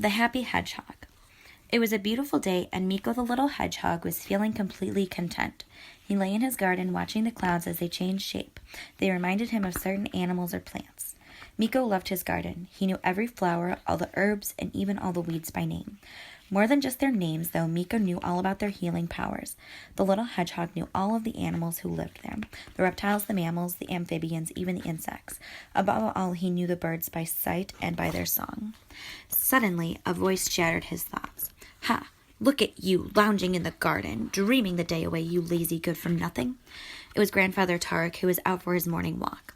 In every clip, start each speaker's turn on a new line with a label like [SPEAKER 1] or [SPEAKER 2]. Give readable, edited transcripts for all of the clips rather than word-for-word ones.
[SPEAKER 1] The Happy Hedgehog. It was a beautiful day, and Miko the little hedgehog was feeling completely content. He lay in his garden watching the clouds as they changed shape. They reminded him of certain animals or plants. Miko loved his garden. He knew every flower, all the herbs, and even all the weeds by name. More than just their names, though, Miko knew all about their healing powers. The little hedgehog knew all of the animals who lived there. The reptiles, the mammals, the amphibians, even the insects. Above all, he knew the birds by sight and by their song. Suddenly, a voice shattered his thoughts. "Ha! Look at you, lounging in the garden, dreaming the day away, you lazy good-for-nothing." It was Grandfather Tarek, who was out for his morning walk.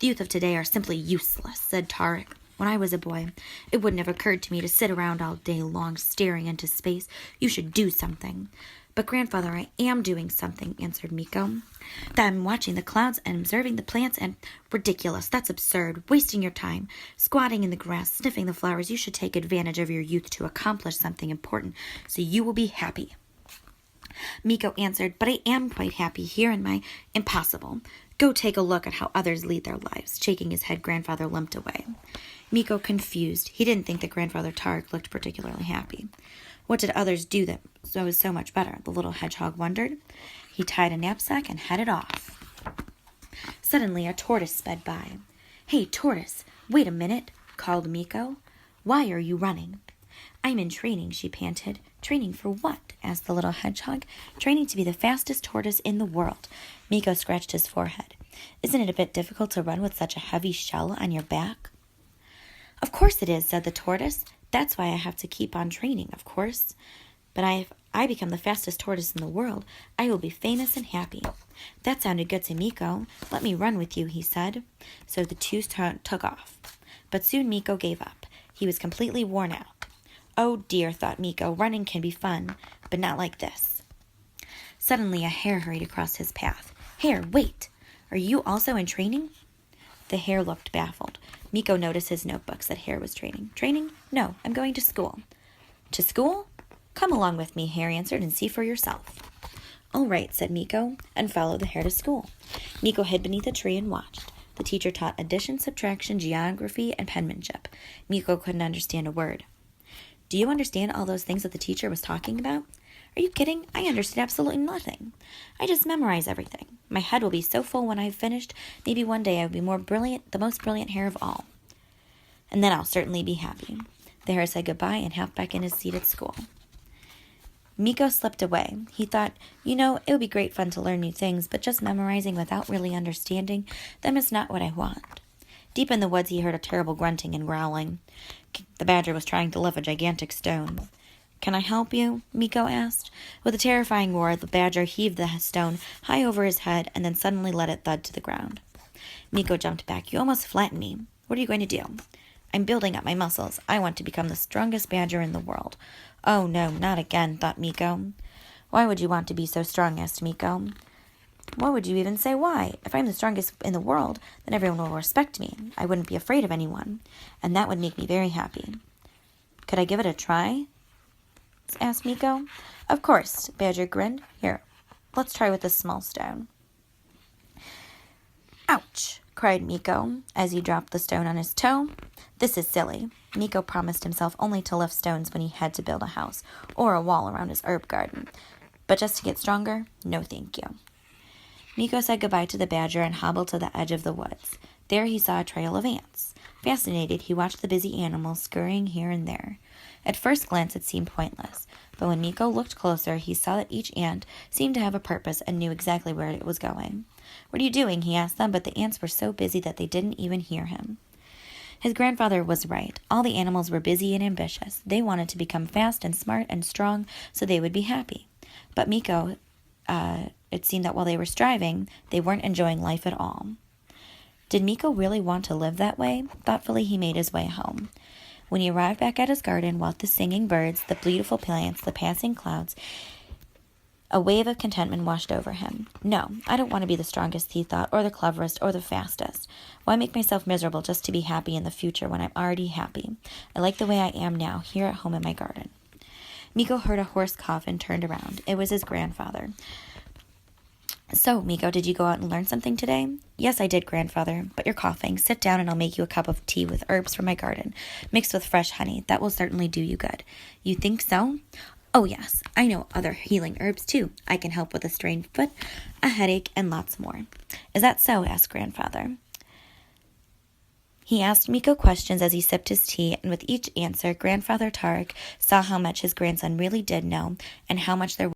[SPEAKER 1] "The youth of today are simply useless," said Tarek. "When I was a boy, it wouldn't have occurred to me to sit around all day long staring into space. You should do something." "But, Grandfather, I am doing something," answered Miko. "I'm watching the clouds and observing the plants and—" "Ridiculous, that's absurd, wasting your time. Squatting in the grass, sniffing the flowers, you should take advantage of your youth to accomplish something important, so you will be happy." Miko answered, "But I am quite happy here in my—" "Impossible. Go take a look at how others lead their lives." Shaking his head, Grandfather limped away. Miko confused. He didn't think that Grandfather Tarek looked particularly happy. What did others do that was so much better? The little hedgehog wondered. He tied a knapsack and headed off. Suddenly, a tortoise sped by. "Hey, tortoise, wait a minute," called Miko. "Why are you running?" "I'm in training," she panted. "Training for what?" asked the little hedgehog. "Training to be the fastest tortoise in the world." Miko scratched his forehead. "Isn't it a bit difficult to run with such a heavy shell on your back?" "Of course it is," said the tortoise. "That's why I have to keep on training, of course. But if I become the fastest tortoise in the world, I will be famous and happy." That sounded good to Miko. "Let me run with you," he said. So the two took off. But soon Miko gave up. He was completely worn out. "Oh dear," thought Miko, "running can be fun, but not like this." Suddenly a hare hurried across his path. "Hare, wait! Are you also in training?" The hare looked baffled. Miko noticed his notebooks that Hare was training. "Training? No, I'm going to school." "To school? Come along with me," Hare answered, "and see for yourself." "All right," said Miko, and followed the hare to school. Miko hid beneath a tree and watched. The teacher taught addition, subtraction, geography, and penmanship. Miko couldn't understand a word. "Do you understand all those things that the teacher was talking about?" "Are you kidding? I understood absolutely nothing. I just memorize everything. My head will be so full when I've finished. Maybe one day I will be more brilliant, the most brilliant hare of all. And then I'll certainly be happy." The hare said goodbye and hopped back in his seat at school. Miko slipped away. He thought, it would be great fun to learn new things, but just memorizing without really understanding them is not what I want. Deep in the woods, he heard a terrible grunting and growling. The badger was trying to lift a gigantic stone. "Can I help you?" Miko asked. With a terrifying roar, the badger heaved the stone high over his head and then suddenly let it thud to the ground. Miko jumped back. "You almost flattened me. What are you going to do?" "I'm building up my muscles. I want to become the strongest badger in the world." "Oh, no, not again," thought Miko. "Why would you want to be so strong?" asked Miko. "Why would you even say why? If I'm the strongest in the world, then everyone will respect me. I wouldn't be afraid of anyone, and that would make me very happy." "Could I give it a try?" asked Miko. "Of course," Badger grinned. "Here, let's try with this small stone." "Ouch!" cried Miko as he dropped the stone on his toe. "This is silly." Miko promised himself only to lift stones when he had to build a house or a wall around his herb garden. But just to get stronger? No, thank you. Miko said goodbye to the badger and hobbled to the edge of the woods. There he saw a trail of ants. Fascinated, he watched the busy animals scurrying here and there. At first glance, it seemed pointless, but when Miko looked closer, he saw that each ant seemed to have a purpose and knew exactly where it was going. "What are you doing?" he asked them, but the ants were so busy that they didn't even hear him. His grandfather was right. All the animals were busy and ambitious. They wanted to become fast and smart and strong so they would be happy. But Miko, it seemed that while they were striving, they weren't enjoying life at all. Did Miko really want to live that way? Thoughtfully, he made his way home. When he arrived back at his garden, with the singing birds, the beautiful plants, the passing clouds, a wave of contentment washed over him. "No, I don't want to be the strongest," he thought, "or the cleverest, or the fastest. Why make myself miserable just to be happy in the future when I'm already happy? I like the way I am now, here at home in my garden." Miko heard a hoarse cough and turned around. It was his grandfather. So, Miko, did you go out and learn something today? Yes, I did, grandfather, but you're coughing. Sit down and I'll make you a cup of tea with herbs from my garden, mixed with fresh honey. That will certainly do you good. You think so? Oh, yes. I know other healing herbs, too. I can help with a strained foot, a headache, and lots more. Is that so? Asked grandfather. He asked Miko questions as he sipped his tea, and with each answer, Grandfather Tarek saw how much his grandson really did know and how much there